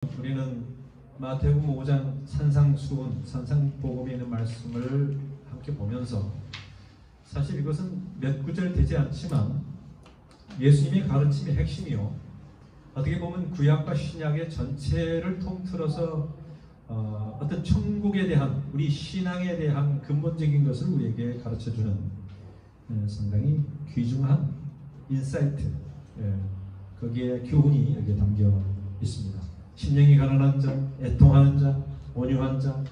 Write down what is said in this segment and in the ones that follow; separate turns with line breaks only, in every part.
우리는 마태복음 5장 산상수훈, 산상복음에 있는 말씀을 함께 보면서 사실 이것은 몇 구절 되지 않지만 예수님의 가르침의 핵심이요, 어떻게 보면 구약과 신약의 전체를 통틀어서 어떤 천국에 대한, 우리 신앙에 대한 근본적인 것을 우리에게 가르쳐주는 상당히 귀중한 인사이트, 거기에 교훈이 여기에 담겨 있습니다. 심령이 가난한 자, 애통하는 자, 온유한 자,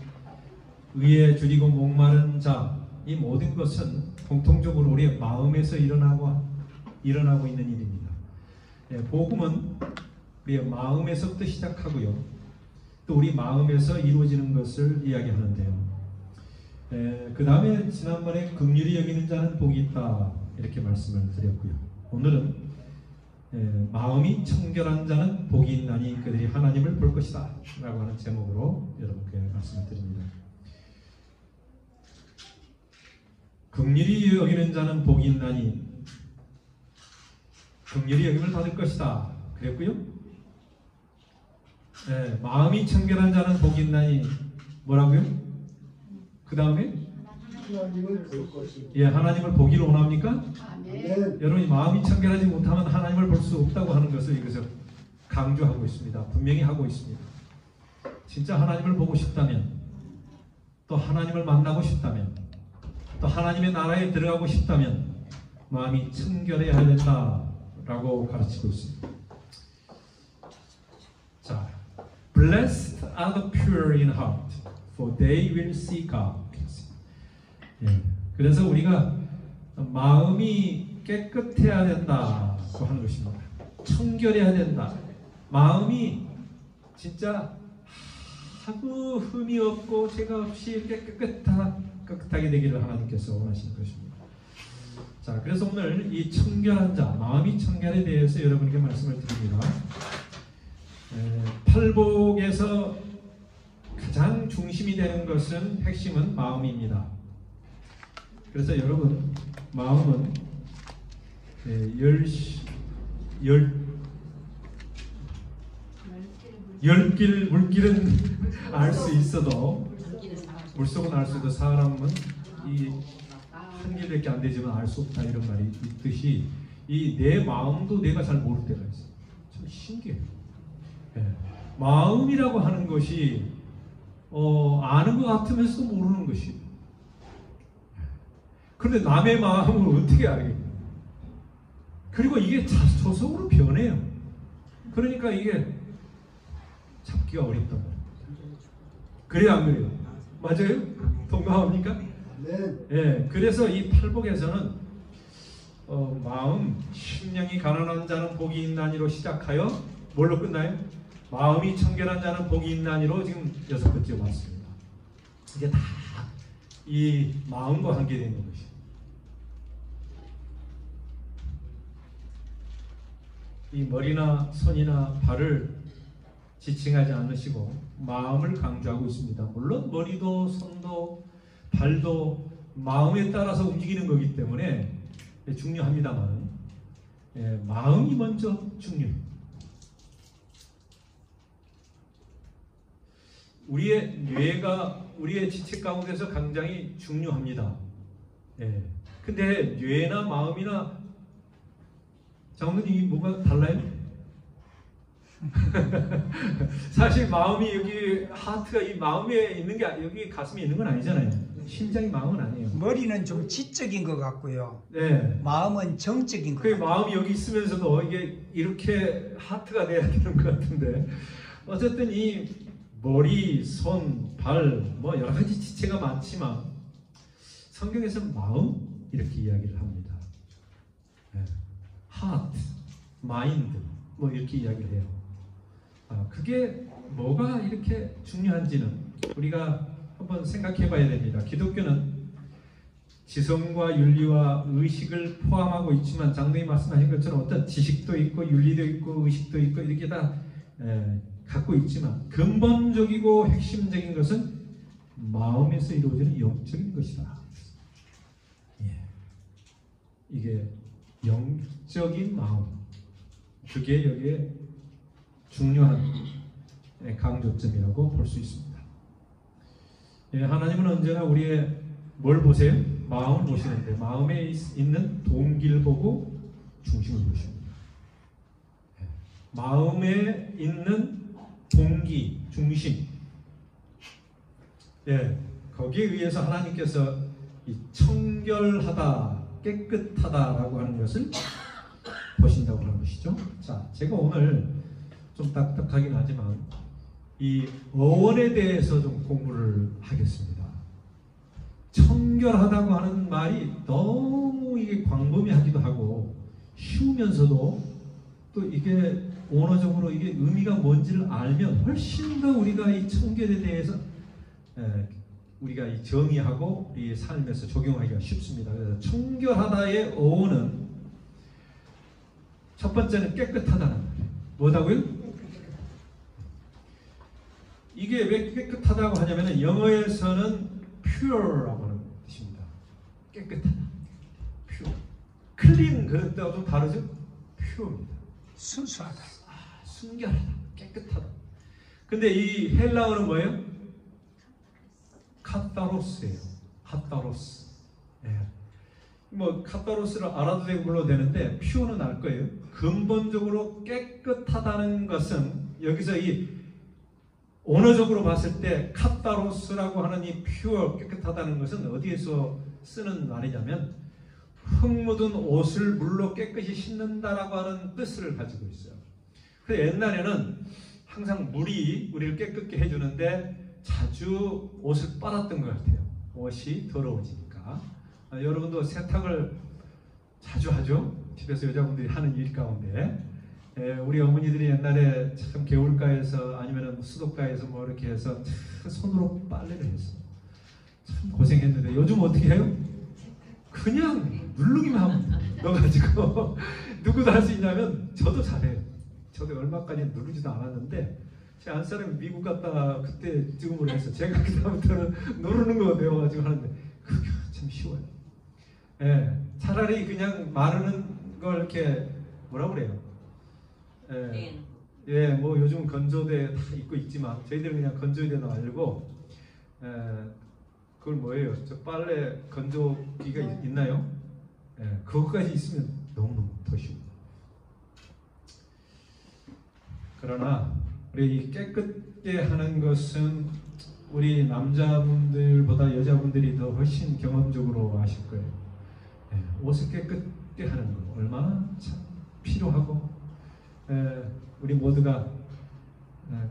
의에 줄이고 목마른 자, 이 모든 것은 공통적으로 우리의 마음에서 일어나고 있는 일입니다. 복음은 우리의 마음에서부터 시작하고요, 또 우리 마음에서 이루어지는 것을 이야기하는데요. 그 다음에 지난번에 긍휼히 여기는 자는 복이 있다 이렇게 말씀을 드렸고요. 오늘은 마음이 청결한 자는 복이 있나니 그들이 하나님을 볼 것이다 라고 하는 제목으로 여러분께 말씀을 드립니다. 긍휼히 여기는 자는 복이 있나니 긍휼히 여김을 받을 것이다 그랬고요. 마음이 청결한 자는 복이 있나니 뭐라고요? 그 다음에
하나님을 볼 것이다.
하나님을 보기를 원합니까?
아멘.
여러분이 마음이 청결하지 못하면 하나님을 볼 수 없다고 하는 것을 이것을 강조하고 있습니다. 분명히 하고 있습니다. 진짜 하나님을 보고 싶다면, 또 하나님을 만나고 싶다면, 또 하나님의 나라에 들어가고 싶다면 마음이 청결해야 된다라고 가르치고 있습니다. 자, Blessed are the pure in heart, for they will see God. 그래서 우리가 마음이 깨끗해야 된다고 하는 것입니다. 청결해야 된다. 마음이 진짜 하고 흠이 없고 죄가 없이 깨끗하게 되기를 하나님께서 원하시는 것입니다. 자, 그래서 오늘 이 청결한 자, 마음이 청결에 대해서 여러분께 말씀을 드립니다. 팔복에서 가장 중심이 되는 것은, 핵심은 마음입니다. 그래서 여러분, 마음은 물길은 알 수 있어도, 물속은 알 수 있어도 사람은 이 한 길밖에 안 되지만 알 수 없다, 이런 말이 있듯이 이 내 마음도 내가 잘 모를 때가 있어요. 참 신기해요. 마음이라고 하는 것이 아는 것 같으면서도 모르는 것이. 그런데 남의 마음을 어떻게 알겠냐. 그리고 이게 조속으로 변해요. 그러니까 이게 잡기가 어렵단 말입니다. 그래요, 안 그래요? 맞아요? 동감합니까?
네.
그래서 이 팔복에서는 마음, 심령이 가난한 자는 복이 있나니로 시작하여 뭘로 끝나요? 마음이 청결한 자는 복이 있나니로 지금 6번째 왔습니다. 이게 다 이 마음과 관계되는 것이. 이 머리나 손이나 발을 지칭하지 않으시고 마음을 강조하고 있습니다. 물론 머리도 손도 발도 마음에 따라서 움직이는 거기 때문에 중요합니다만, 마음이 먼저 중요해요. 우리의 뇌가 우리의 지체 가운데서 굉장히 중요합니다. 근데 뇌나 마음이나 장모님 뭐가 달라요? 사실 마음이 여기, 하트가 이 마음에 있는 게 여기 가슴에 있는 건 아니잖아요. 심장이 마음은 아니에요.
머리는 좀 지적인 것 같고요. 마음은 정적인 것
그
같아요.
마음이 여기 있으면서도 이게 이렇게 하트가 돼야 되는 것 같은데, 어쨌든 이 머리, 손, 발, 뭐 여러 가지 지체가 많지만 성경에서 마음 이렇게 이야기를 합니다. heart, mind 뭐 이렇게 이야기를 해요. 그게 뭐가 이렇게 중요한지는 우리가 한번 생각해 봐야 됩니다. 기독교는 지성과 윤리와 의식을 포함하고 있지만, 장로님 말씀하신 것처럼 어떤 지식도 있고 윤리도 있고 의식도 있고 이렇게 다 갖고 있지만, 근본적이고 핵심적인 것은 마음에서 이루어지는 영적인 것이다. 이게 영적인 마음, 그게 여기에 중요한 강조점이라고 볼 수 있습니다. 하나님은 언제나 우리의 뭘 보세요? 마음을 보시는데 마음에 있는 동기를 보고 중심을 보십니다. 마음에 있는 동기, 중심, 거기에 의해서 하나님께서 이 청결하다, 깨끗하다라고 하는 것을 보신다고 하는 것이죠. 자, 제가 오늘 좀 딱딱하긴 하지만 이 어원에 대해서 좀 공부를 하겠습니다. 청결하다고 하는 말이 너무 이게 광범위하기도 하고 쉬우면서도 또 이게 언어적으로 이게 의미가 뭔지를 알면 훨씬 더 우리가 이 청결에 대해서 우리가 이 정의하고 이 삶에서 적용하기가 쉽습니다. 그래서 청결하다의 어원은 첫 번째는 깨끗하다는 말이에요. 뭐다고요? 이게 왜 깨끗하다고 하냐면은 영어에서는 pure라고 하는 뜻입니다. 깨끗하다. pure. clean 그것도 좀 다르죠? pure입니다.
순수하다.
순결하다. 깨끗하다. 근데 이 헬라어는 뭐예요? 카타로스예요. 카타로스. 뭐 카타로스를 알아도 되고 불러도 되는데 pure는 알 거예요. 근본적으로 깨끗하다는 것은 여기서 이 언어적으로 봤을 때 카타로스라고 하는 이 pure 깨끗하다는 것은 어디에서 쓰는 말이냐면 흙 묻은 옷을 물로 깨끗이 씻는다라고 하는 뜻을 가지고 있어요. 그래서 옛날에는 항상 물이 우리를 깨끗게 해주는데 자주 옷을 빨았던 것 같아요. 옷이 더러워지니까. 여러분도 세탁을 자주 하죠? 집에서 여자분들이 하는 일 가운데 우리 어머니들이 옛날에 참 개울가에서 아니면 수도가에서 뭐 이렇게 해서 손으로 빨래를 했어요. 참 고생했는데 요즘 어떻게 해요? 그냥 누르기만 하면 넣어가지고 누구도 할 수 있냐면 저도 잘해요. 저도 얼마까지 누르지도 않았는데 제 안사람이 미국 갔다가 그때 지금으로 해서 제가 그다음부터는 누르는 거 배워가지고 하는데 그게 참 쉬워요. 차라리 그냥 마르는 걸 이렇게 뭐라 그래요? 뭐 요즘 건조대 다 입고 있지만 저희들은 그냥 건조대도 말고 그걸 뭐예요? 저 빨래 건조기가 있나요? 그것까지 있으면 너무너무 더 쉬워요. 그러나 우리 깨끗게 하는 것은 우리 남자분들보다 여자분들이 더 훨씬 경험적으로 아실 거예요. 옷을 깨끗게 하는 거 얼마나 참 필요하고 우리 모두가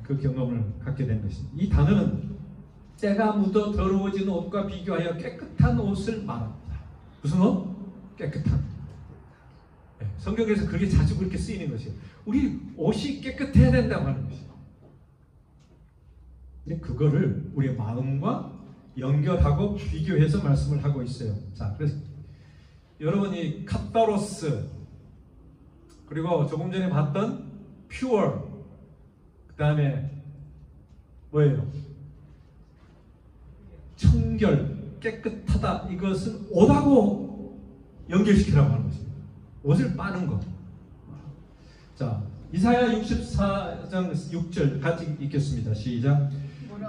그 경험을 갖게 된 것입니다. 이 단어는 때가 묻어 더러워진 옷과 비교하여 깨끗한 옷을 말합니다. 무슨 옷? 깨끗한. 성경에서 그렇게 자주 그렇게 쓰이는 것이에요. 우리 옷이 깨끗해야 된다고 하는 것이에요. 근데 그거를 우리의 마음과 연결하고 비교해서 말씀을 하고 있어요. 자, 그래서 여러분이 카타로스 그리고 조금 전에 봤던 pure 그 다음에 뭐예요? 청결, 깨끗하다 이것은 옷하고 연결시키라고 하는 것입니다. 옷을 빠는 것. 자, 이사야 64장 6절 같이 읽겠습니다. 시작.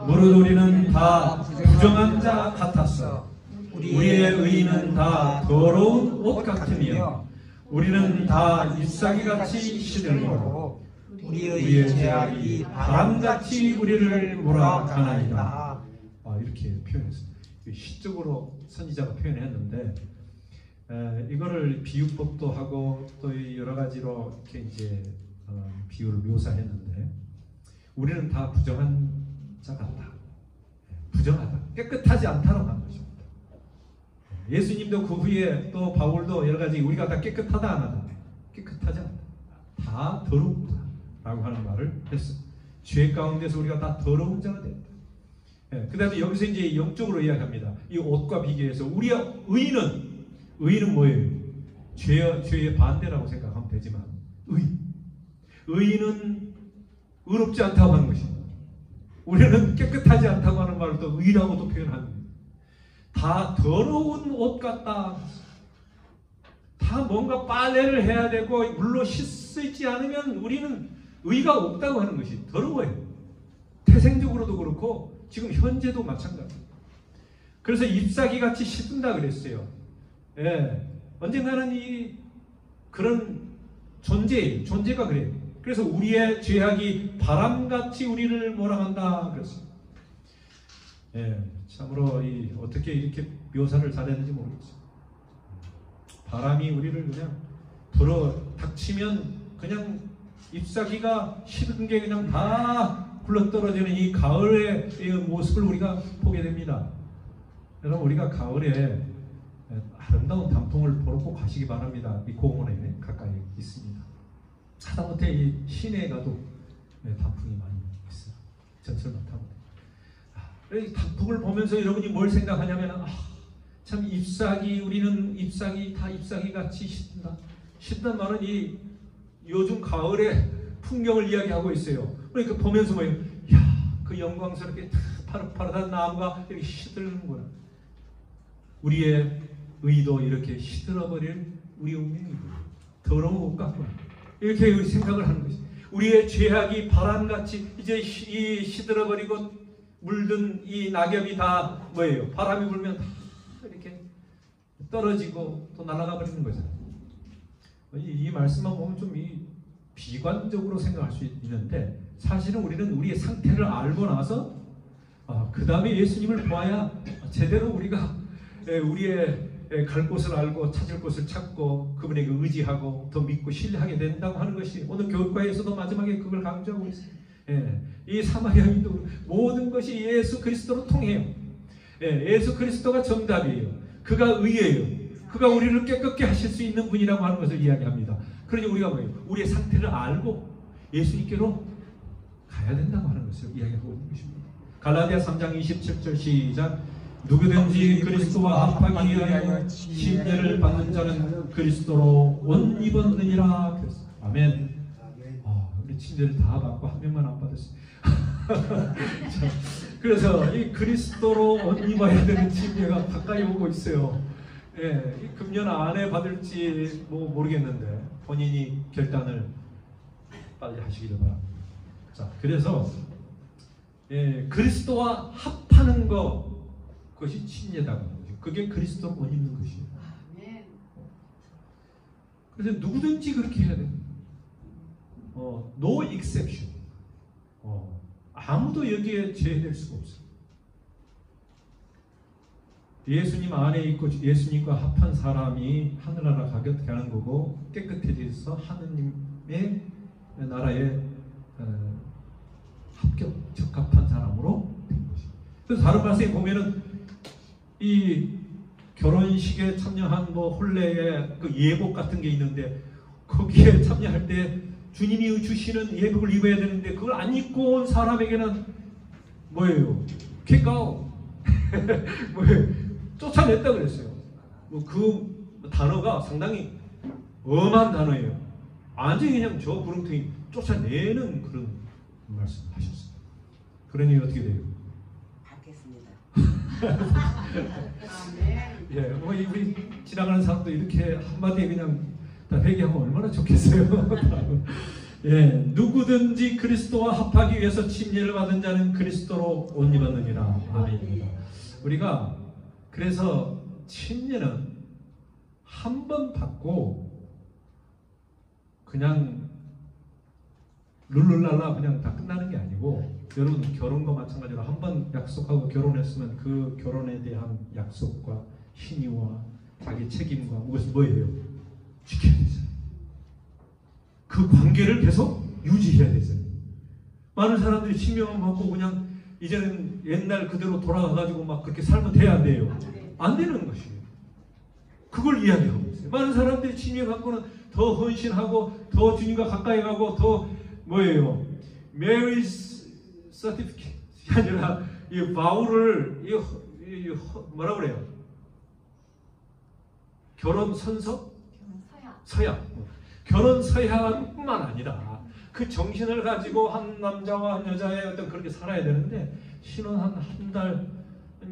무릇 우리는 다 부정한 자 같았어. 우리의 의는 다 더러운 옷 같으며 우리는 다 잎사귀같이 시들고 우리의 죄악이 바람같이 우리를 몰아가나이다. 이렇게 표현했습니다. 시적으로 선지자가 표현했는데 이거를 비유법도 하고 또 여러 가지로 이렇게 이제 비유를 묘사했는데 우리는 다 부정한 자 같다. 부정하다. 깨끗하지 않다라고 하는 것입니다. 예수님도 그 후에 또 바울도 여러 가지 우리가 다 깨끗하다 안 하다. 깨끗하지 않다. 다 더럽다 라고 하는 말을 했습니다. 죄 가운데서 우리가 다 더러운 자가 된다. 그 다음에 여기서 이제 영적으로 이야기합니다. 이 옷과 비교해서 우리의 의는 뭐예요? 죄의 반대라고 생각하면 되지만 의는 의롭지 않다고 하는 것입니다. 우리는 깨끗하지 않다고 하는 말을 또 의라고도 표현합니다. 다 더러운 옷 같다. 다 뭔가 빨래를 해야 되고 물로 씻지 않으면 우리는 의가 없다고 하는 것이 더러워요. 태생적으로도 그렇고 지금 현재도 마찬가지입니다. 그래서 잎사귀 같이 시든다 그랬어요. 예, 언젠가는 이 그런 존재가 그래요. 그래서 우리의 죄악이 바람같이 우리를 몰아간다 그랬어요. 예, 참으로 어떻게 이렇게 묘사를 잘했는지 모르겠어요. 바람이 우리를 그냥 불어 닥치면 그냥 잎사귀가 시든 게 그냥 다 굴러떨어지는 이 가을의 이 모습을 우리가 보게 됩니다. 여러분, 우리가 가을에 아름다운 단풍을 보러 꼭 가시기 바랍니다. 이 공원에 가까이 있습니다. 하다못해 이 시내에 가도 단풍이 많이 있어요. 전철만 타고. 이 단풍을 보면서 여러분이 뭘 생각하냐면, 참 우리는 잎사귀 같이 시든다. 시든다는 말은 이 요즘 가을의 풍경을 이야기하고 있어요. 그러니까 보면서 뭐예요? 그 영광스럽게 파릇파릇한 나무가 이렇게 시들는구나. 우리의 의도 이렇게 시들어버릴 우리 운명이고 더러운 것 같구나. 이렇게 우리 생각을 하는 것이. 우리의 죄악이 바람같이 이제 이 시들어버리고 물든 이 낙엽이 다 뭐예요? 바람이 불면 다 이렇게 떨어지고 또 날아가 버리는 거잖아요. 이 말씀만 보면 좀 비관적으로 생각할 수 있는데, 사실은 우리는 우리의 상태를 알고 나서 그 다음에 예수님을 보아야 제대로 우리가 우리의 갈 곳을 알고 찾을 곳을 찾고 그분에게 의지하고 더 믿고 신뢰하게 된다고 하는 것이 오늘 교육과에서도 마지막에 그걸 강조하고 있어요. 이 사마리아인도 모든 것이 예수 그리스도로 통해요. 예수 그리스도가 정답이에요. 그가 의예요. 그가 우리를 깨끗게 하실 수 있는 분이라고 하는 것을 이야기합니다. 그러니 우리가 뭐예요? 우리의 상태를 알고 예수님께로 가야 된다고 하는 것을 이야기하고 있는 것입니다. 갈라디아 3장 27절 시작. 누구든지 그리스도와 합하기 위하여 침례를 받는 자는 그리스도로 옷 입었느니라. 아멘. 우리 침례를 다 받고 한 명만 안 받았어요. 그래서 이 그리스도로 옷 입어야 되는 침례가 가까이 오고 있어요. 이 금년 안에 받을지 모르겠는데 본인이 결단을 빨리 하시기를 바랍니다. 자, 그래서 그리스도와 합하는 것, 그것이 침례다. 그게 그리스도로 옷 입는 것이에요. 그래서 누구든지 그렇게 해야 돼요. No exception. 아무도 여기에 제외될 수가 없어요. 예수님 안에 있고 예수님과 합한 사람이 하늘나라 가는 거고, 깨끗해져서 하느님의 나라에 적합한 사람으로 된 것이죠. 그래서 다른 말씀에 보면은 이 결혼식에 참여한 혼례의 그 예복 같은 게 있는데, 거기에 참여할 때 주님이 주시는 예복을 입어야 되는데 그걸 안 입고 온 사람에게는 뭐예요? 킥아웃. 뭐예요? 쫓아냈다 그랬어요. 그 단어가 상당히 엄한 단어예요. 완전히 그냥 저 구렁텅이 쫓아내는 그런 말씀을 하셨어요. 그러니 어떻게 돼요? 받겠습니다. 우리 지나가는 사람도 이렇게 한마디에 그냥 다 회개하면 얼마나 좋겠어요. 누구든지 그리스도와 합하기 위해서 침례를 받은 자는 그리스도로 옷 입었느니라. 아멘입니다. 우리가 그래서 침례는 한 번 받고 그냥 룰루랄라 그냥 다 끝나는 게 아니고, 여러분 결혼과 마찬가지로 한 번 약속하고 결혼했으면 그 결혼에 대한 약속과 신의와 자기 책임과 무엇을 뭐예요? 지켜야 되잖아요. 그 관계를 계속 유지해야 되잖아요. 많은 사람들이 침례만 받고 그냥 이제는 옛날 그대로 돌아가가지고 막 그렇게 살면 돼야 안 돼요? 안 되는 것이에요. 그걸 이야기하고 있어요. 많은 사람들이 침례 받고는 더 헌신하고 더 주님과 가까이 가고 더 뭐예요? Marriage Certificate이 아니라 이 바울을 뭐라 그래요? 결혼 선서? 서약. 결혼 서약뿐만 아니라 그 정신을 가지고 한 남자와 한 여자의 어떤 그렇게 살아야 되는데, 신혼 한 달,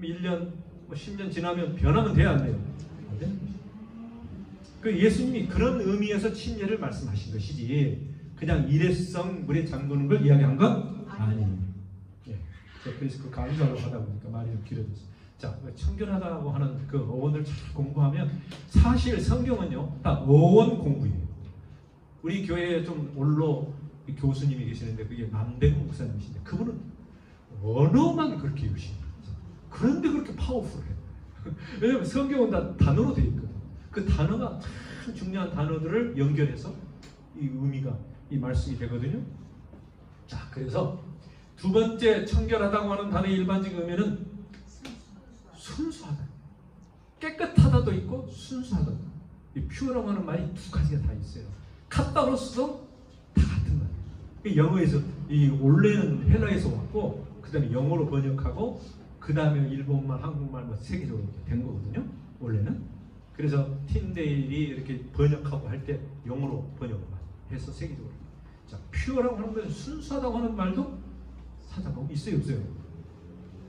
1년, 10년 지나면 변하면 돼야 안 돼요? 안 되는 거죠. 그 예수님이 그런 의미에서 침례를 말씀하신 것이지 그냥 일회성 물에 잠그는 걸 이야기한 건 아니에요. 그래서 그 강조하려고 하다 보니까 말이 좀 길어졌어요. 자, 청결하다고 하는 그 어원을 잘 공부하면 사실 성경은요 다 어원 공부예요. 우리 교회에 좀 올로 교수님이 계시는데 그게 남대문 목사님이신데 그분은 언어만 그렇게 유심해요. 그런데 그렇게 파워풀해요. 왜냐하면 성경은 다 단어로 되어 있거든. 그 단어가 참 중요한 단어들을 연결해서 이 의미가 이 말씀이 되거든요. 자, 그래서 두 번째 청결하다고 하는 단어의 일반적인 의미는 순수하다. 깨끗하다도 있고 순수하다도. 이 퓨어라고 하는 말이 두 가지가 다 있어요. 카타로스도 다 같은 말이에요. 영어에서 이 원래는 헬라에서 왔고 그 다음에 영어로 번역하고 그 다음에 일본말, 한국말 뭐 세계적으로 된 거거든요. 원래는. 그래서 틴데일이 이렇게 번역하고 할 때 영어로 번역을 해서 세계적으로. 자, 퓨어라고 하는 것은 순수하다고 하는 말도 찾아보면 있어요, 없어요?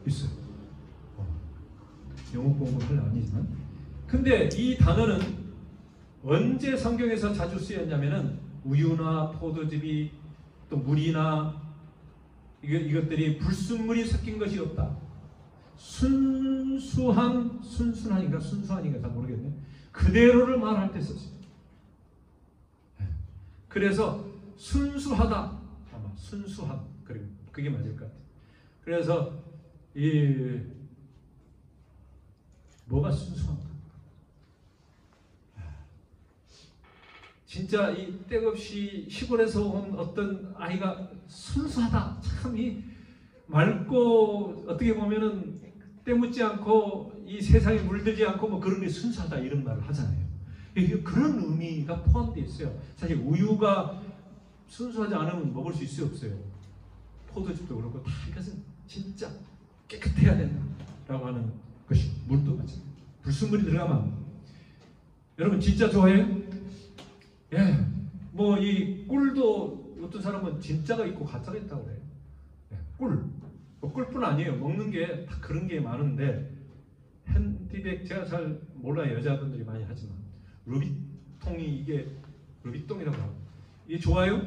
있어요. 영어 공부는 할 아니지만. 근데 이 단어는 언제 성경에서 자주 쓰였냐면은 우유나 포도즙이 또 물이나 이것들이 불순물이 섞인 것이 없다. 순수한인가 잘 모르겠네. 그대로를 말할 때 썼어요. 그래서 순수하다. 아마 순수한. 그게 맞을 것 같아요. 그래서 뭐가 순수한가? 진짜 이 때없이 시골에서 온 어떤 아이가 순수하다. 참 이 맑고 어떻게 보면은 때묻지 않고 이 세상에 물들지 않고 뭐 그런 게 순수하다 이런 말을 하잖아요. 그런 의미가 포함되어 있어요. 사실 우유가 순수하지 않으면 먹을 수 있어요, 없어요? 포도즙도 그렇고 다 이것은 진짜 깨끗해야 된다라고 하는 것이 물도 마찬가지예요. 불순물이 들어가면 여러분 진짜 좋아해요? 예, 뭐 이 꿀도 어떤 사람은 진짜가 있고 가짜가 있다고 그래요. 예, 뭐 꿀뿐 아니에요. 먹는 게 다 그런 게 많은데 핸디백 제가 잘 몰라요. 여자분들이 많이 하지만 루비통이 이게 루비통이라고 하고 이게 좋아요?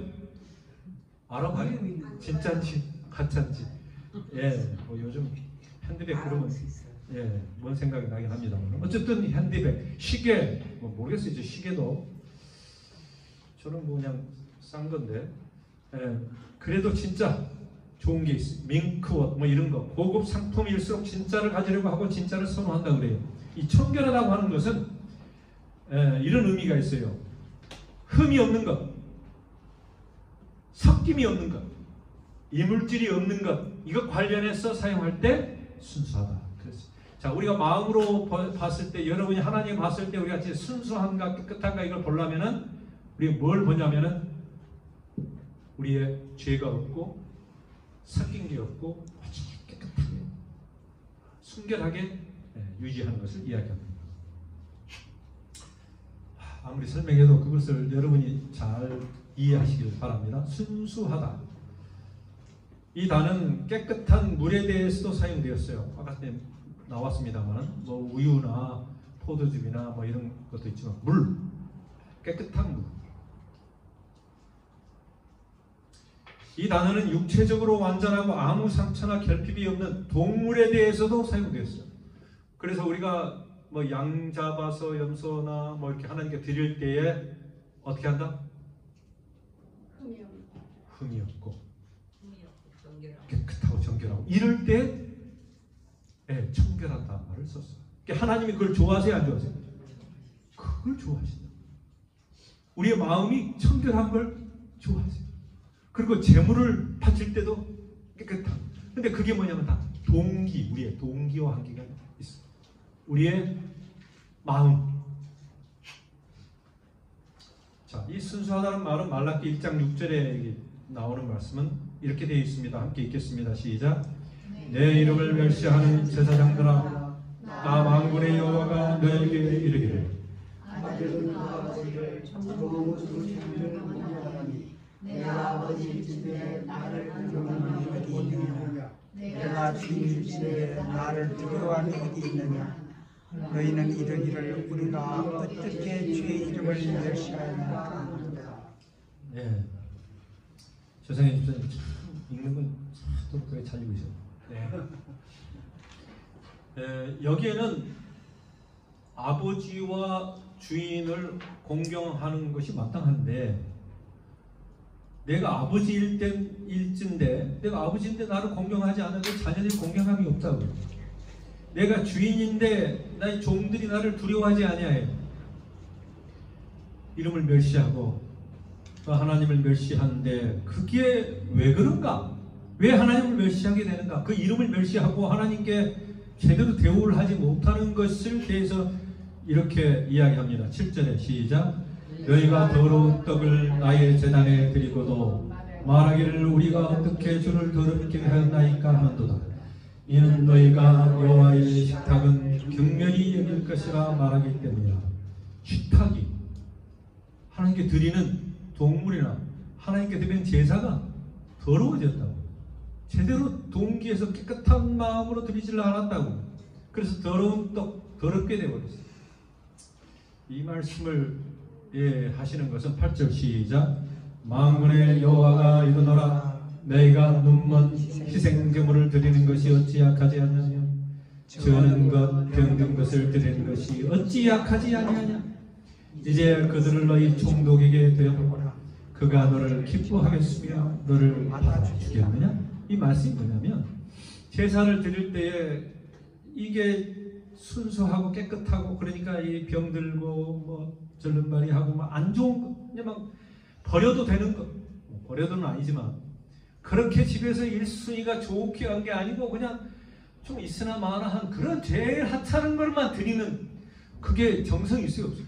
알아봐요? 진짜인지 가짜인지. 예, 뭐 요즘 핸디백 그러면 예, 뭔 생각이 나긴 합니다. 어쨌든 핸디백, 시계 뭐 모르겠어요. 이제 시계도 저는 뭐 그냥 싼 건데, 예, 그래도 진짜 좋은 게 있어요. 밍크옷 뭐 이런 거 고급 상품일수록 진짜를 가지려고 하고 진짜를 선호한다 그래요. 이 청결하다고 하는 것은 이런 의미가 있어요. 흠이 없는 것, 섞임이 없는 것, 이물질이 없는 것, 이거 관련해서 사용할 때 순수하다. 그래서 자, 우리가 마음으로 봤을 때, 여러분이 하나님 봤을 때 우리가 진짜 순수한가 깨끗한가 이걸 보려면은 우리가 뭘 보냐면은 우리의 죄가 없고 섞인 게 없고 아주 깨끗하게 순결하게 유지하는 것을 이야기합니다. 아무리 설명해도 그것을 여러분이 잘 이해하시길 바랍니다. 순수하다. 이 단어는 깨끗한 물에 대해서도 사용되었어요. 아까 나왔습니다만 뭐 우유나 포도즙이나 뭐 이런 것도 있지만 물, 깨끗한 물. 이 단어는 육체적으로 완전하고 아무 상처나 결핍이 없는 동물에 대해서도 사용되었어요. 그래서 우리가 뭐 양 잡아서 염소나 뭐 이렇게 하나님께 드릴 때에 어떻게 한다? 흠이 없고 깨끗하고 정결하고 이럴 때 청결하다 말을 썼어요. 하나님이 그걸 좋아하세요, 안 좋아하세요? 그걸 좋아하신다. 우리의 마음이 청결한 걸 좋아하세요. 그리고 재물을 바칠 때도 깨끗한. 근데 그게 뭐냐면 다 동기, 우리의 동기와 한계가 있어. 우리의 마음. 자, 이 순수하다는 말은 말라기 1장 6절에 나오는 말씀은 이렇게 되어 있습니다. 함께 읽겠습니다. 시작. 내 이름을 멸시하는 제사장들아, 나 만군의 여호와가 너에게 이르기를
내가 아버지 집에 나를 부르는 어디 있느냐? 내가 주님 집에 나를 두려워하는 어디 있느냐? 너희는 이르기를 우리가 어떻게 주의 이름을 멸시하였나까?
네, 조상의 집사님 참 읽는 건 똑똑하게 잘 읽으셔. 여기에는 아버지와 주인을 공경하는 것이 마땅한데, 내가 아버지일진데, 내가 아버지인데 나를 공경하지 않으면 자녀들이 공경함이 없다고요. 내가 주인인데 나의 종들이 나를 두려워하지 아니하여 이름을 멸시하고 또 하나님을 멸시하는데, 그게 왜 그런가? 왜 하나님을 멸시하게 되는가? 그 이름을 멸시하고 하나님께 제대로 대우를 하지 못하는 것을 대해서 이렇게 이야기합니다. 7절에 시작. 너희가 더러운 떡을 나의 제단에 드리고도 말하기를 우리가 어떻게 주를 더럽게 하였나이까 하는도다. 이는 너희가 여호와의 식탁은 경멸히 여길 것이라 말하기 때문이라. 식탁이 하나님께 드리는 동물이나 하나님께 드리는 제사가 더러워졌다고. 제대로 동기에서 깨끗한 마음으로 드리지를 않았다고. 그래서 더러운 떡, 더럽게 되어버렸어요. 이 말씀을 하시는 것은 8절 시작. 만군의 여호와가 이르노라. 너희가 눈먼 희생제물을 드리는 것이 어찌 약하지 않느냐? 저는 것 병든 것을 드리는 것이 어찌 약하지 아니하냐? 이제 그들을 너희 총독에게 드려보라. 그가 너를 기뻐하겠으며 너를 받아주겠느냐? 이 말씀이 뭐냐면, 제사를 드릴 때에 이게 순수하고 깨끗하고, 그러니까 이 병들고 뭐 절름발이하고 막 안 좋은 거 그냥 막 버려도 되는 거, 버려도는 아니지만 그렇게 집에서 1순위가 좋게 한 게 아니고 그냥 좀 있으나 마나한 그런 제일 하찮은 것만 드리는, 그게 정성이 있어요 없어요?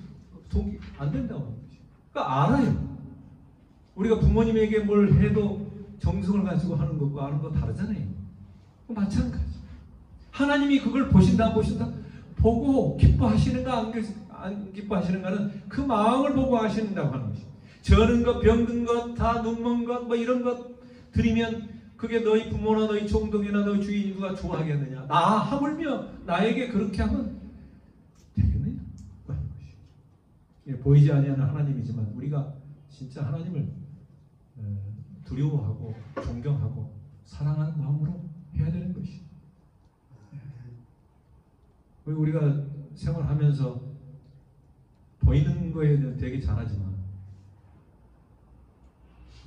동기 안 된다고 하는 거죠. 그러니까 알아요. 우리가 부모님에게 뭘 해도 정성을 가지고 하는 것과 하는 거 다르잖아요. 마찬가지. 하나님이 그걸 보신다 안 보신다? 보고 기뻐하시는가 안 기뻐하시는가는 그 마음을 보고 하신다고 하는 것이. 저는 것, 병든 것, 다 눈먼 것, 뭐 이런 것 드리면 그게 너희 부모나 너희 총독이나 너희 주인이 누가 좋아하겠느냐? 나 하물며 나에게 그렇게 하면 되겠느냐? 하는 것이. 보이지 아니하는 하나님이지만 우리가 진짜 하나님을 두려워하고 존경하고 사랑하는 마음으로 해야 되는 것이. 우리가 생활하면서 보이는 거에 대해서 되게 잘하지만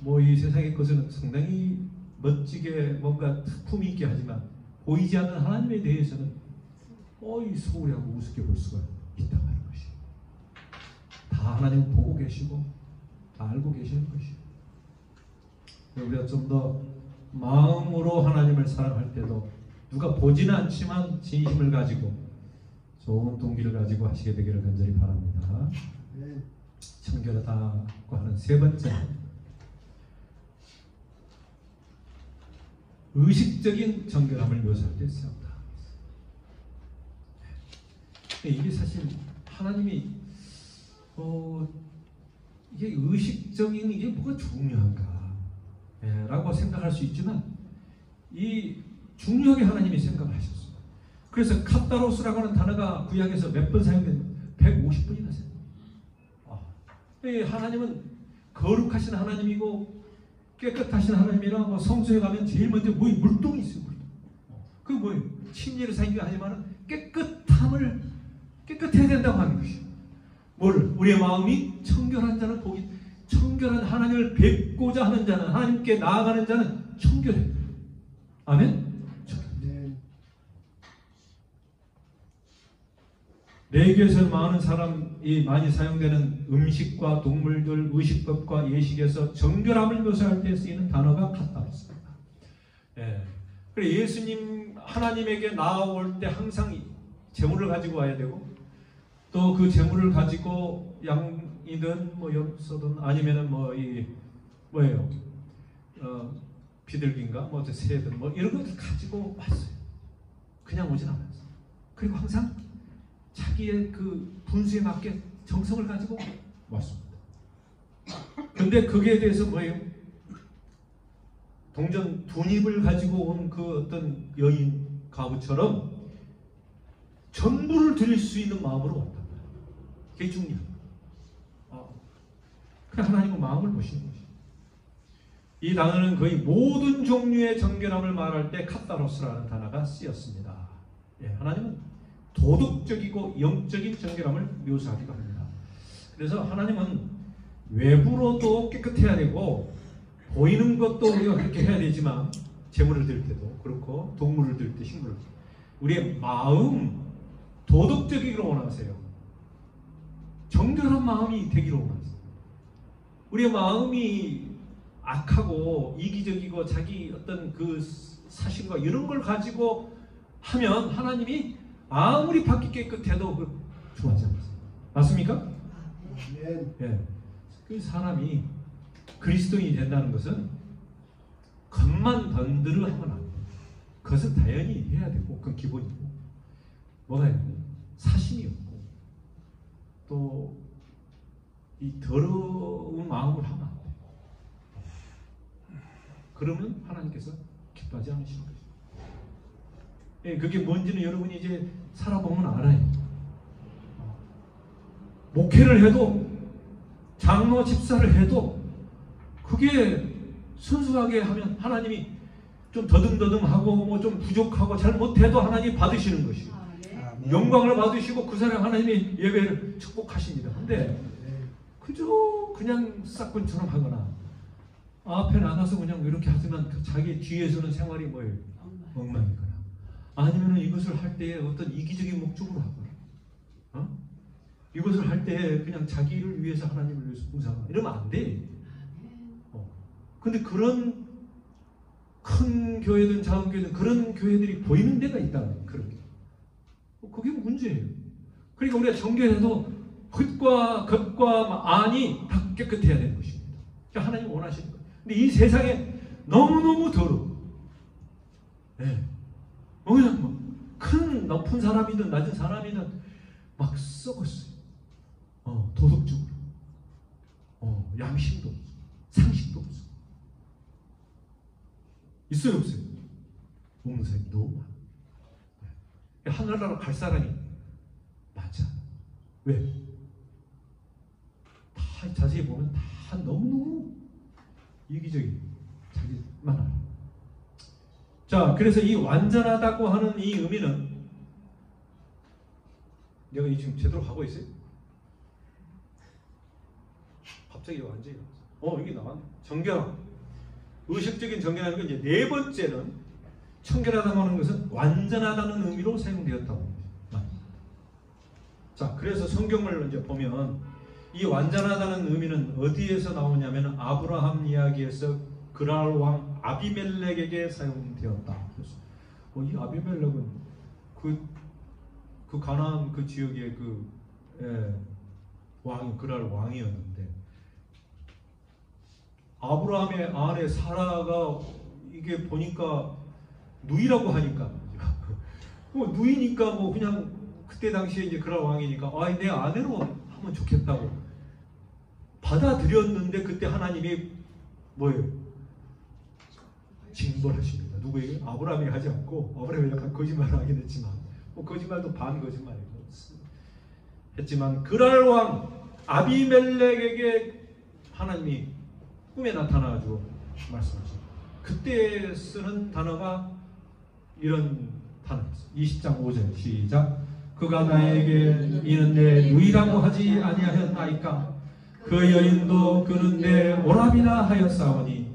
뭐 이 세상의 것은 상당히 멋지게 뭔가 품위 있게 하지만 보이지 않는 하나님에 대해서는 이 소홀하고 우습게 볼 수가 있다고 하는 것이. 다 하나님 보고 계시고 다 알고 계시는 것이. 우리가 좀 더 마음으로 하나님을 사랑할 때도 누가 보지는 않지만 진심을 가지고 좋은 동기를 가지고 하시게 되기를 간절히 바랍니다. 청결하다고 하는 세 번째, 의식적인 정결함을 묘사할 때 쓰였다. 이게 사실 하나님이 이게 의식적인 이게 뭐가 중요한가 라고 생각할 수 있지만 이 중요하게 하나님이 생각하셨어요. 그래서 카타로스라고 하는 단어가 구약에서 몇 번 사용됩니다. 150번이나 사용됩니다. 하나님은 거룩하신 하나님이고 깨끗하신 하나님이라 뭐 성소에 가면 제일 먼저 물동이 있어요. 물동. 그게 뭐예요? 침례를 사용이 하지만 깨끗해야 된다고 하는 것이에요. 뭐를? 우리의 마음이 청결한 자는 복이, 청결한 하나님을 뵙고자 하는 자는, 하나님께 나아가는 자는 청결해. 아멘? 레위기에서 많은 사람이 많이 사용되는 음식과 동물들, 의식법과 예식에서 정결함을 묘사할 때 쓰이는 단어가 카타로스입니다. 그래서 예수님 하나님에게 나아올 때 항상 제물을 가지고 와야 되고, 또 그 제물을 가지고 양이든 뭐 염소든 아니면은 뭐예요? 비둘기인가 뭐 새든 뭐 이런 것들 가지고 왔어요. 그냥 오진 않았어요. 그리고 항상 자기의 그 분수에 맞게 정성을 가지고 왔습니다. 근데 거기에 대해서 뭐예요? 동전 둔입을 가지고 온 그 어떤 여인 가부처럼 전부를 드릴 수 있는 마음으로 왔다. 그게 중요합니다. 그냥 하나님은 마음을 보시는 것이죠. 이 단어는 거의 모든 종류의 정결함을 말할 때 카타로스라는 단어가 쓰였습니다. 예, 하나님은 도덕적이고 영적인 정결함을 묘사하기도 합니다. 그래서 하나님은 외부로도 깨끗해야 되고 보이는 것도 우리가 그렇게 해야 되지만 재물을 드릴 때도 그렇고 동물을 드릴 때 식물을 드릴 때 우리의 마음 도덕적이기를 원하세요. 정결한 마음이 되기를 원하세요. 우리의 마음이 악하고 이기적이고 자기 어떤 그 사실과 이런 걸 가지고 하면 하나님이 아무리 밖이 깨끗해도 그 좋아하지 않습니다. 맞습니까? 예. 그 사람이 그리스도인이 된다는 것은 겉만 번들어 하면 안 돼요. 그것은 당연히 해야 되고 그건 기본이고 뭐가 있고 사심이 없고 또 이 더러운 마음을 하면 안 돼요. 그러면 하나님께서 기뻐하지 않으시는 거죠. 예, 그게 뭔지는 여러분이 이제 살아보면 알아요. 목회를 해도 장로 집사를 해도 그게 순수하게 하면 하나님이 좀 더듬더듬하고 뭐 좀 부족하고 잘 못해도 하나님 받으시는 것이에요. 영광을 받으시고 그 사람 하나님이 예배를 축복하십니다. 근데 그저 그냥 싹군처럼 하거나 앞에 나가서 그냥 이렇게 하지만 그 자기 뒤에서는 생활이 뭐예요? 엉망이거나 아니면 이것을 할 때에 어떤 이기적인 목적으로 하거나 이것을 할 때 그냥 자기를 위해서 하나님을 위해서 봉사하거나 이러면 안 돼. 근데 그런 큰 교회든 작은 교회든 그런 교회들이 보이는 데가 있다는 그런 게. 그게 문제예요. 그러니까 우리가 정결해도 겉과 안이 다 깨끗해야 되는 것입니다. 하나님 원하시는 거예요. 근데 이 세상에 너무너무 더러워. 네. 그냥 뭐 큰 높은 사람이든 낮은 사람이든 막 썩었어요. 도덕적으로. 양심도 없어. 상식도 없어. 있어요, 없어요? 없는 사람이 너무 많아. 하늘나라 갈 사람이 많지 않아. 왜? 다 자세히 보면 다 너무너무 이기적인 자기만 알아. 자, 그래서 이 완전하다고 하는 이 의미는 내가 지금 제대로 하고 있어요? 갑자기 완전히 이게 나왔네. 정결함. 의식적인 정결하는 건 이제 네 번째는 청결하다고 하는 것은 완전하다는 의미로 사용되었다고 합니다. 자, 그래서 성경을 이제 보면 이 완전하다는 의미는 어디에서 나오냐면 아브라함 이야기에서 그랄 왕 아비멜렉에게 사용되었다. 그래서 이 아비멜렉은 그 가나안 그 지역의 왕 그랄 왕이었는데 아브라함의 아내 사라가 이게 보니까 누이라고 하니까 누이니까 뭐 그냥 그때 당시에 이제 그랄 왕이니까 내 아내로 하면 좋겠다고 받아들였는데 그때 하나님이 뭐예요? 징벌하십니다. 누구에게? 아브라함이 하지 않고 아브라함이 약간 거짓말을 하긴 했지만 거짓말도 반 거짓말이고 했지만 그랄 왕 아비멜렉에게 하나님이 꿈에 나타나가지고 말씀하십니다. 그때 쓰는 단어가 이런 단어였어요. 20장 5절 시작. 그가 나에게 이는 내 누이라고 하지 아니하였나이까 그 여인도 그는 내 오라비나 하였사오니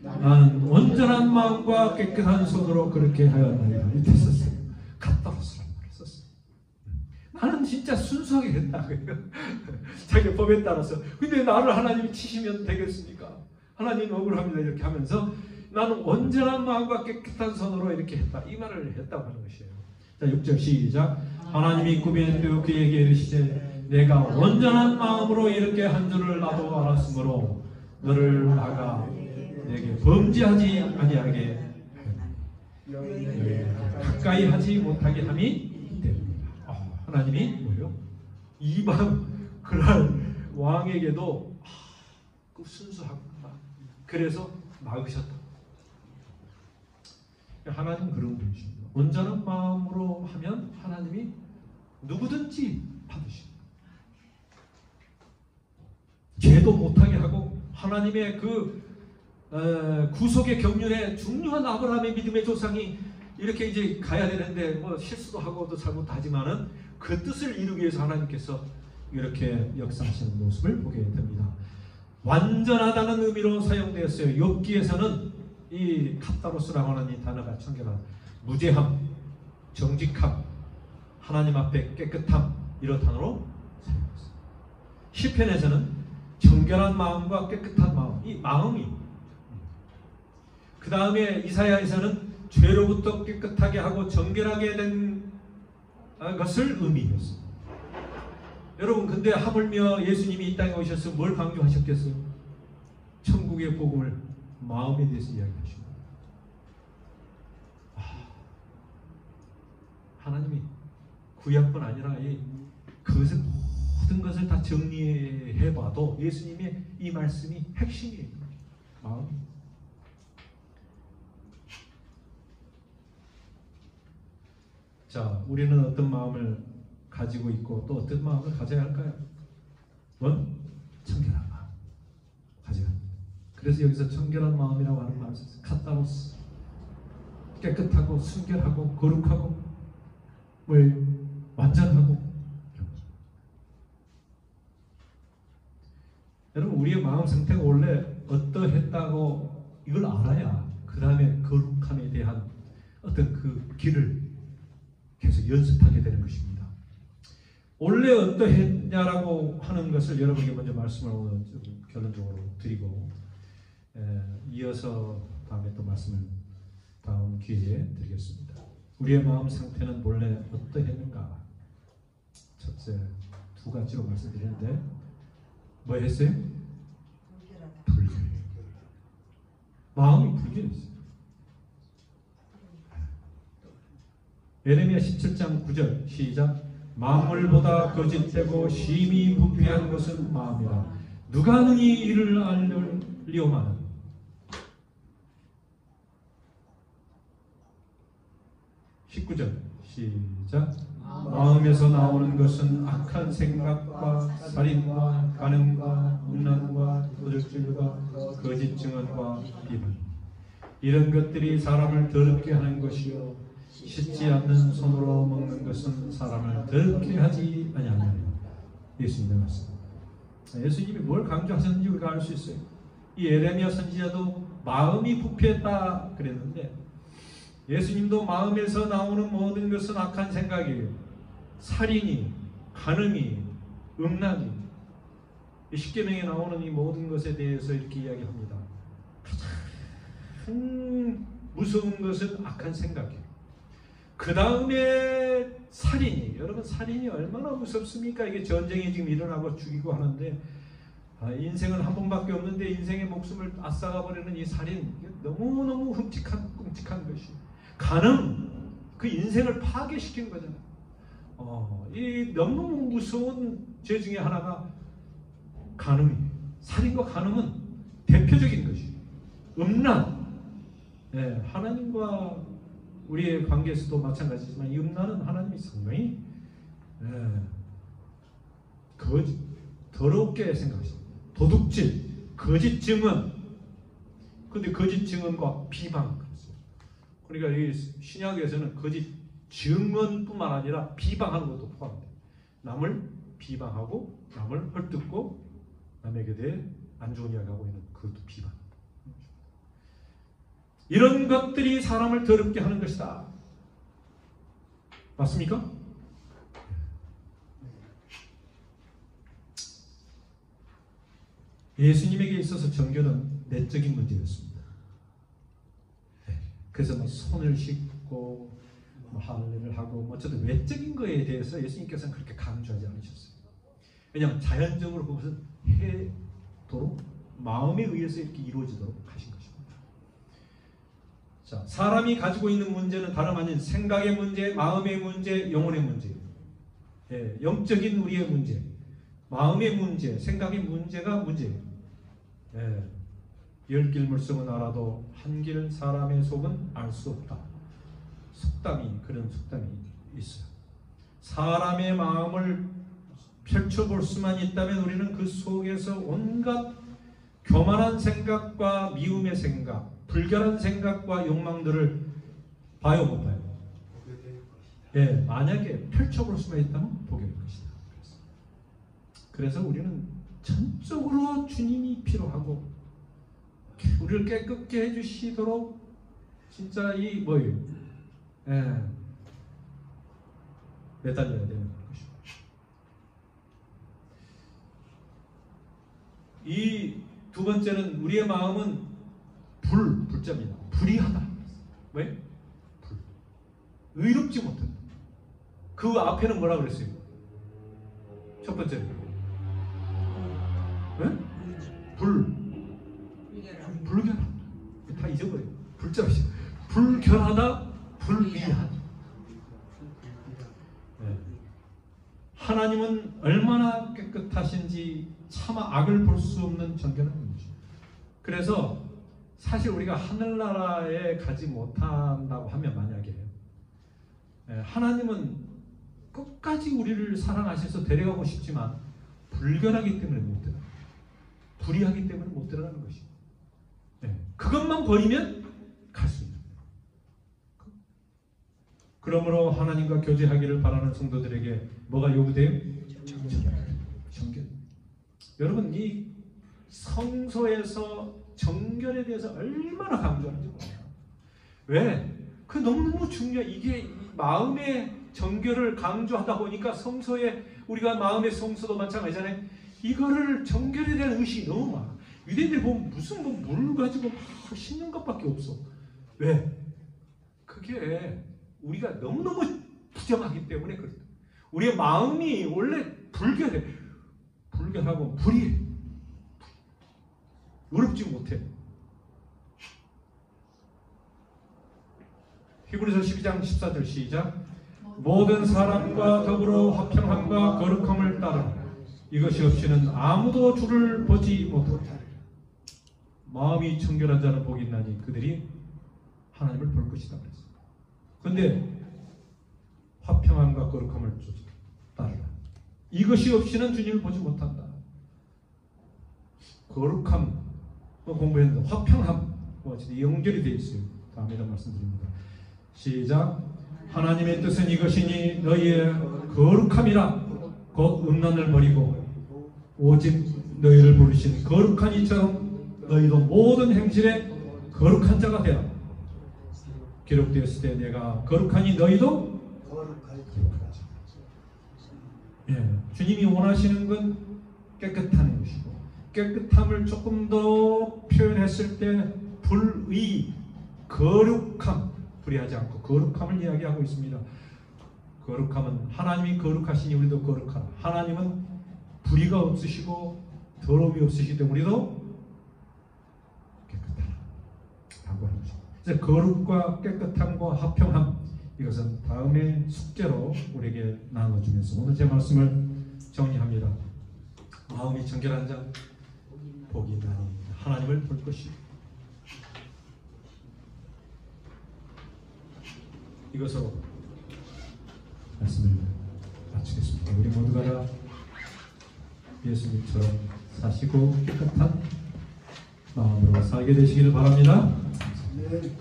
나는 온전한 마음과 깨끗한 손으로 그렇게 하였나이다. 이렇게 썼어요. 카타로스라는 말을 썼어요. 나는 진짜 순수하게 했다. 자기 법에 따라서. 근데 나를 하나님이 치시면 되겠습니까? 하나님 억울합니다. 이렇게 하면서 나는 온전한 마음과 깨끗한 손으로 이렇게 했다. 이 말을 했다고 하는 것이에요. 자, 6절 시작. 하나님이 꿈에 또 그에게 이르시되 내가 온전한 마음으로 이렇게 한 줄을 나도 알았으므로 너를 막아 내게 범죄하지 아니하게 가까이 하지 못하게 함이 됩니다. 하나님이 뭐예요? 이방 그랄 왕에게도 그 순수하구나. 그래서 막으셨다. 하나님은 그런 분이십니다. 온전한 마음으로 하면 하나님이 누구든지 받으십니다. 죄도 못하게 하고 하나님의 그 구속의 경륜에 중요한 아브라함의 믿음의 조상이 이렇게 이제 가야 되는데 뭐 실수도 하고 또 잘못하지만은 그 뜻을 이루기 위해서 하나님께서 이렇게 역사하시는 모습을 보게 됩니다. 완전하다는 의미로 사용되었어요. 욥기에서는 이 카타로스라고 하는 이 단어가 청결한 무죄함, 정직함, 하나님 앞에 깨끗함 이런 단어로 사용했어요. 시편에서는 정결한 마음과 깨끗한 마음, 이 마음이, 그 다음에 이사야에서는 죄로부터 깨끗하게 하고 정결하게 된 것을 의미했어요. 여러분, 근데 하물며 예수님이 이 땅에 오셔서 뭘 강조하셨겠어요? 천국의 복음을 마음에 대해서 이야기하십니다. 하나님이 구약뿐 아니라 그것을 모든 것을 다 정리해봐도 예수님의 이 말씀이 핵심이에요. 마음. 자, 우리는 어떤 마음을 가지고 있고 또 어떤 마음을 가져야 할까요? 청결한 마음 가져야 합니다. 그래서 여기서 청결한 마음이라고 하는 말을 썼어요. 카타로스, 깨끗하고 순결하고 거룩하고 완전하고. 여러분, 우리의 마음 상태가 원래 어떠했다고 이걸 알아야 그 다음에 거룩함에 대한 어떤 그 길을 계속 연습하게 되는 것입니다. 원래 어떠했냐라고 하는 것을 여러분에게 먼저 말씀을 오늘 결론적으로 드리고 이어서 다음에 또 말씀을 다음 기회에 드리겠습니다. 우리의 마음 상태는 본래 어떠했는가? 첫째, 두 가지로 말씀드리는데 뭐 했어요? 불결해. 마음이 불결했어요. 예레미야 17장 9절 시작. 만물보다 거짓되고 심히 부패한 것은 마음이라 누가 능히 이를 알리오마는. 19절 시작. 마음에서 나오는 것은 악한 생각과 살인과 간음과 음란과 도적질과 거짓 증언과 비방, 이런 것들이 사람을 더럽게 하는 것이요 씻지 않는 손으로 먹는 것은 사람을 더럽게 하지 아니하느니라. 예수님의 말씀. 예수님이 뭘 강조하셨는지 우리가 알 수 있어요. 이 예레미야 선지자도 마음이 부패했다 그랬는데 예수님도 마음에서 나오는 모든 것은 악한 생각이에요. 살인이, 간음이, 음란이, 십계명에 나오는 이 모든 것에 대해서 이렇게 이야기합니다. 가장 무서운 것은 악한 생각이에요. 그 다음에 살인이, 여러분 살인이 얼마나 무섭습니까? 이게 전쟁이 지금 일어나고 죽이고 하는데 인생은 한 번밖에 없는데 인생의 목숨을 앗아가 버리는 이 살인, 너무너무 끔찍한 것이. 간음, 그 인생을 파괴시킨 거잖아요. 이 너무 무서운 죄 중에 하나가 간음이에요. 살인과 간음은 대표적인 것이에요. 음란, 하나님과 우리의 관계에서도 마찬가지지만 이 음란은 하나님이 상당히 더럽게 생각하십니다. 도둑질, 거짓 증언. 근데 거짓 증언과 비방. 그러니까 이 신약에서는 거짓 증언뿐만 아니라 비방하는 것도 포함돼요. 남을 비방하고 남을 헐뜯고 남에게 대해 안 좋은 이야기하고 있는 그것도 비방. 이런 것들이 사람을 더럽게 하는 것이다. 맞습니까? 예수님에게 있어서 정결은 내적인 문제였습니다. 그래서 뭐 손을 씻고 뭐 할례를 하고 뭐 어쨌든 외적인 거에 대해서 예수님께서는 그렇게 강조하지 않으셨어요. 왜냐하면 자연적으로 그것은 해도록 마음에 의해서 이렇게 이루어지도록 하신 것입니다. 자, 사람이 가지고 있는 문제는 다름 아닌 생각의 문제, 마음의 문제, 영혼의 문제. 영적인 우리의 문제, 마음의 문제, 생각의 문제가 문제예요. 열 길 물속은 알아도 한 길 사람의 속은 알 수 없다. 그런 속담이 있어요. 사람의 마음을 펼쳐볼 수만 있다면 우리는 그 속에서 온갖 교만한 생각과 미움의 생각, 불결한 생각과 욕망들을 봐요, 못 봐요? 예, 만약에 펼쳐볼 수가 있다면 보게 될 것이다. 그래서 우리는 전적으로 주님이 필요하고 우리를 깨끗게 해주시도록 진짜 이 뭐예요? 예, 매달려야 되는 것입니다. 이 두 번째는 우리의 마음은 불자입니다. 불의하다. 왜? 불. 의롭지 못한다. 그 앞에는 뭐라 그랬어요? 첫 번째는 네? 불결하다. 다 잊어버려요. 불자로 시작. 불결하다, 불의하다. 네. 하나님은 얼마나 깨끗하신지 차마 악을 볼 수 없는 정결한 분이죠. 그래서 사실 우리가 하늘나라에 가지 못한다고 하면 만약에 하나님은 끝까지 우리를 사랑하셔서 데려가고 싶지만 불결하기 때문에 못 들어가요. 불의하기 때문에 못 들어가는 것이죠. 그것만 버리면 갈 수 있는 거예요. 그러므로 하나님과 교제하기를 바라는 성도들에게 뭐가 요구돼요? 정결. 여러분 이 성소에서 정결에 대해서 얼마나 강조하는지 몰라요. 왜? 그 너무너무 중요해. 이게 마음의 정결을 강조하다 보니까 성소에 우리가 마음의 성소도 마찬가지잖아요. 이거를 정결에 대한 의식이 너무 많아. 유대인들이 보면 무슨 물 가지고 막 씻는 것밖에 없어. 왜? 그게 우리가 너무너무 부정하기 때문에 그렇다. 우리의 마음이 원래 불결해. 불결하고 불의해. 의롭지 못해. 히브리서 12장 14절 시작. 모든 사람과 더불어 화평함과 거룩함을 따라 이것이 없이는 아무도 주를 보지 못한다. 마음이 청결한 자는 복이 있나니 그들이 하나님을 볼 것이다 그랬어. 근데 화평함과 거룩함을 따르라. 이것이 없이는 주님을 보지 못한다. 거룩함 공부했는데 화평함 연결이 되어 있어요. 다음에도 말씀드립니다. 시작. 하나님의 뜻은 이것이니 너희의 거룩함이라 곧 음란을 버리고 오직 너희를 부르신 거룩한 이처럼 너희도 모든 행실에 거룩한 자가 되라. 기록되었을 때 내가 거룩하니 너희도 거룩하자. 주님이 원하시는 건 깨끗한 것이고 깨끗함을 조금 더 표현했을 때 불의, 거룩함, 불의하지 않고 거룩함을 이야기하고 있습니다. 거룩함은 하나님이 거룩하시니 우리도 거룩하라. 하나님은 불의가 없으시고 더러움이 없으시기 때문에 우리도 깨끗하라 라고 하는 것입니다. 그래서 거룩과 깨끗함과 화평함, 이것은 다음의 숙제로 우리에게 나눠주면서 오늘 제 말씀을 정리합니다. 마음이 정결한 자 복이 있나니 하나님을 볼 것이요. 이것으로 말씀을 마치겠습니다. 우리 모두가 다 예수님처럼 사시고 깨끗한 마음으로 살게 되시기를 바랍니다.
네.